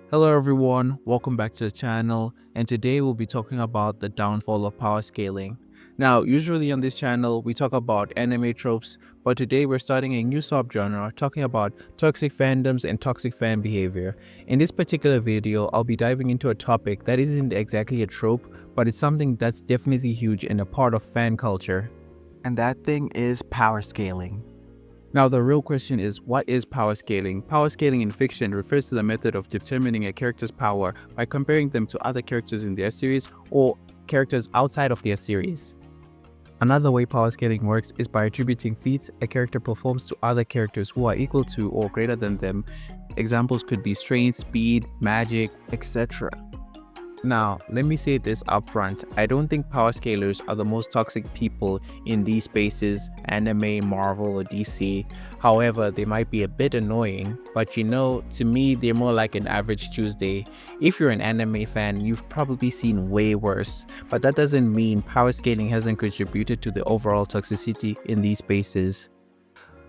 Hello everyone, welcome back to the channel, and today we'll be talking about the downfall of power scaling. Now, usually on this channel we talk about anime tropes, but today we're starting a new subgenre talking about toxic fandoms and toxic fan behavior. In this particular video, I'll be diving into a topic that isn't exactly a trope, but it's something that's definitely huge and a part of fan culture. And that thing is power scaling. Now, the real question is, what is power scaling? Power scaling in fiction refers to the method of determining a character's power by comparing them to other characters in their series or characters outside of their series. Another way power scaling works is by attributing feats a character performs to other characters who are equal to or greater than them. Examples could be strength, speed, magic, etc. Now, let me say this upfront. I don't think power scalers are the most toxic people in these spaces, anime, Marvel, or DC. However, they might be a bit annoying, but to me, they're more like an average Tuesday. If you're an anime fan, you've probably seen way worse, but that doesn't mean power scaling hasn't contributed to the overall toxicity in these spaces.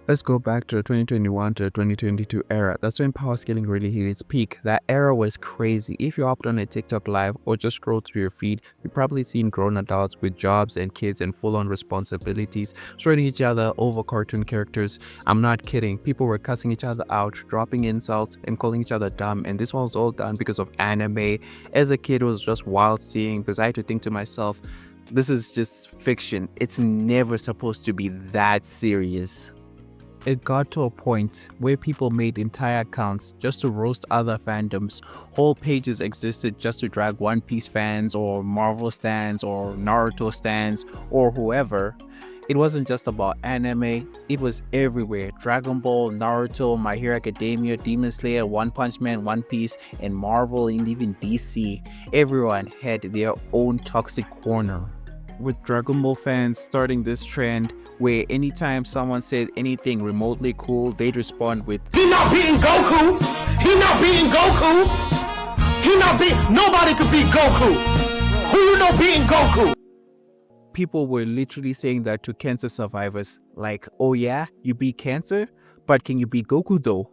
Let's go back to the 2021 to the 2022 era. That's when power scaling really hit its peak. That era was crazy. If you hopped on a TikTok live or just scrolled through your feed, you've probably seen grown adults with jobs and kids and full-on responsibilities shredding each other over cartoon characters. I'm not kidding. People were cussing each other out, dropping insults, and calling each other dumb. And this was all done because of anime. As a kid, it was just wild seeing, because I had to think to myself, this is just fiction. It's never supposed to be that serious. It got to a point where people made entire accounts just to roast other fandoms. Whole pages existed just to drag One Piece fans or Marvel stans or Naruto stans or whoever. It wasn't just about anime, it was everywhere. Dragon Ball, Naruto, My Hero Academia, Demon Slayer, One Punch Man, One Piece, and Marvel, and even DC. Everyone had their own toxic corner. With Dragon Ball fans starting this trend where anytime someone said anything remotely cool, they'd respond with, He not beating Goku! He not beating Goku! He not beat. Nobody could beat Goku! Who you know beating Goku? People were literally saying that to cancer survivors, like, oh yeah, you beat cancer? But can you beat Goku though?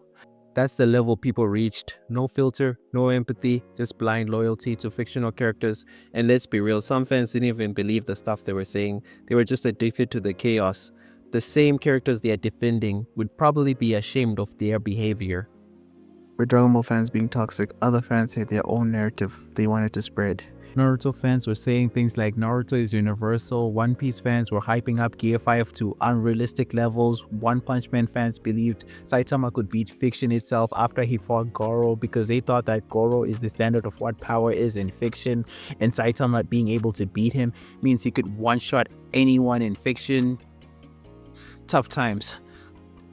That's the level people reached. No filter, no empathy, just blind loyalty to fictional characters. And let's be real, some fans didn't even believe the stuff they were saying. They were just addicted to the chaos. The same characters they are defending would probably be ashamed of their behavior. With Dragon Ball fans being toxic, other fans had their own narrative they wanted to spread. Naruto fans were saying things like Naruto is universal, One Piece fans were hyping up Gear 5 to unrealistic levels, One Punch Man fans believed Saitama could beat fiction itself after he fought Goro because they thought that Goro is the standard of what power is in fiction, and Saitama being able to beat him means he could one-shot anyone in fiction. Tough times.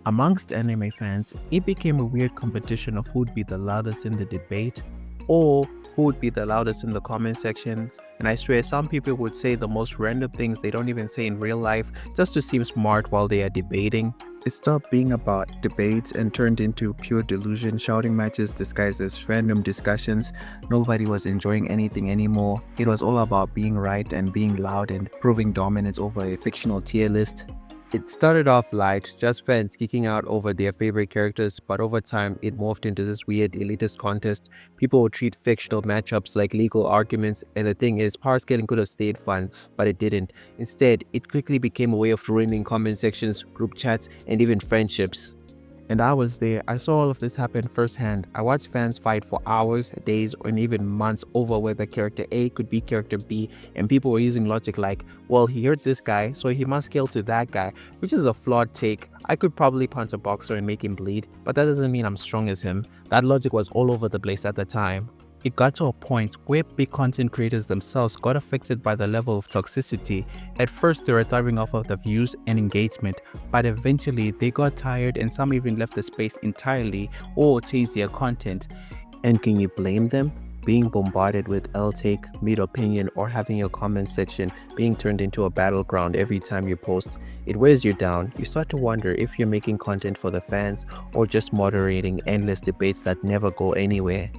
Amongst anime fans, it became a weird competition of who'd be the loudest in the debate, or who would be the loudest in the comment section. And I swear some people would say the most random things they don't even say in real life just to seem smart while they are debating. It stopped being about debates and turned into pure delusion, shouting matches disguised as random discussions. Nobody was enjoying anything anymore. It was all about being right and being loud and proving dominance over a fictional tier list. It started off light, just fans geeking out over their favorite characters, but over time it morphed into this weird elitist contest. People would treat fictional matchups like legal arguments, and the thing is, power scaling could have stayed fun, but it didn't. Instead, it quickly became a way of ruining comment sections, group chats, and even friendships. And I was there. I saw all of this happen firsthand. I watched fans fight for hours, days, or even months over whether character A could beat character B, and people were using logic like, well, he hurt this guy, so he must scale to that guy, which is a flawed take. I could probably punch a boxer and make him bleed, but that doesn't mean I'm strong as him. That logic was all over the place at the time. It got to a point where big content creators themselves got affected by the level of toxicity. At first they were thriving off of the views and engagement, but eventually they got tired and some even left the space entirely or changed their content. And can you blame them? Being bombarded with L-take, mid-opinion, or having your comment section being turned into a battleground every time you post, it wears you down. You start to wonder if you're making content for the fans or just moderating endless debates that never go anywhere.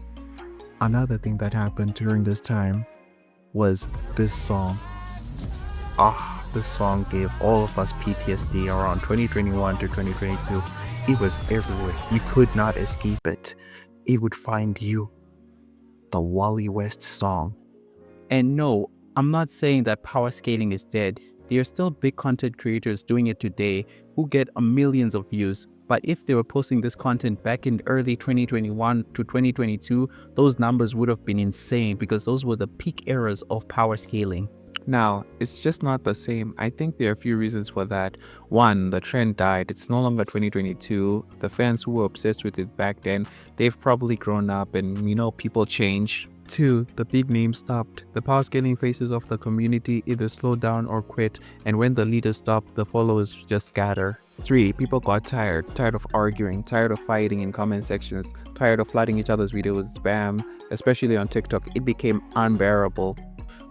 Another thing that happened during this time was this song. This song gave all of us PTSD around 2021 to 2022. It was everywhere. You could not escape it. It would find you. the Wally West song. And no, I'm not saying that power scaling is dead. There are still big content creators doing it today who get millions of views. But if they were posting this content back in early 2021 to 2022, those numbers would have been insane because those were the peak eras of power scaling. Now, it's just not the same. I think there are a few reasons for that. One, the trend died. It's no longer 2022. The fans who were obsessed with it back then, they've probably grown up and, people change. 2, the big names stopped. The power scaling faces of the community either slowed down or quit, and when the leaders stopped, the followers just scatter. 3, people got tired of arguing, tired of fighting in comment sections, tired of flooding each other's videos with spam, especially on TikTok. It became unbearable.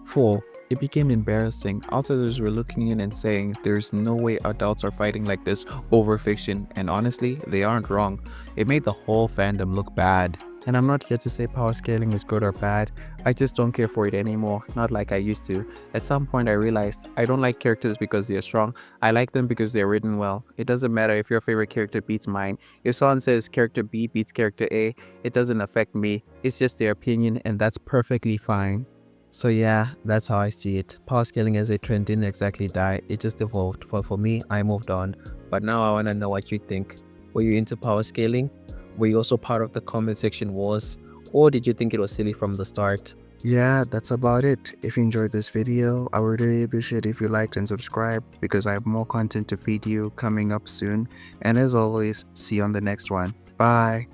4, it became embarrassing. Outsiders were looking in and saying, there's no way adults are fighting like this over fiction, and honestly, they aren't wrong. It made the whole fandom look bad. And I'm not here to say power scaling is good or bad. I just don't care for it anymore, not like I used to. At some point I realized I don't like characters because they're strong. I like them because they're written well. It doesn't matter if your favorite character beats mine. If someone says character B beats character A, it doesn't affect me. It's just their opinion, and that's perfectly fine. So yeah, that's how I see it. Power scaling as a trend didn't exactly die, it just evolved. For me, I moved on. But now I want to know what you think. Were you into power scaling? Were you also part of the comment section wars? Or did you think it was silly from the start? Yeah, that's about it. If you enjoyed this video, I would really appreciate if you liked and subscribed because I have more content to feed you coming up soon. And as always, see you on the next one. Bye.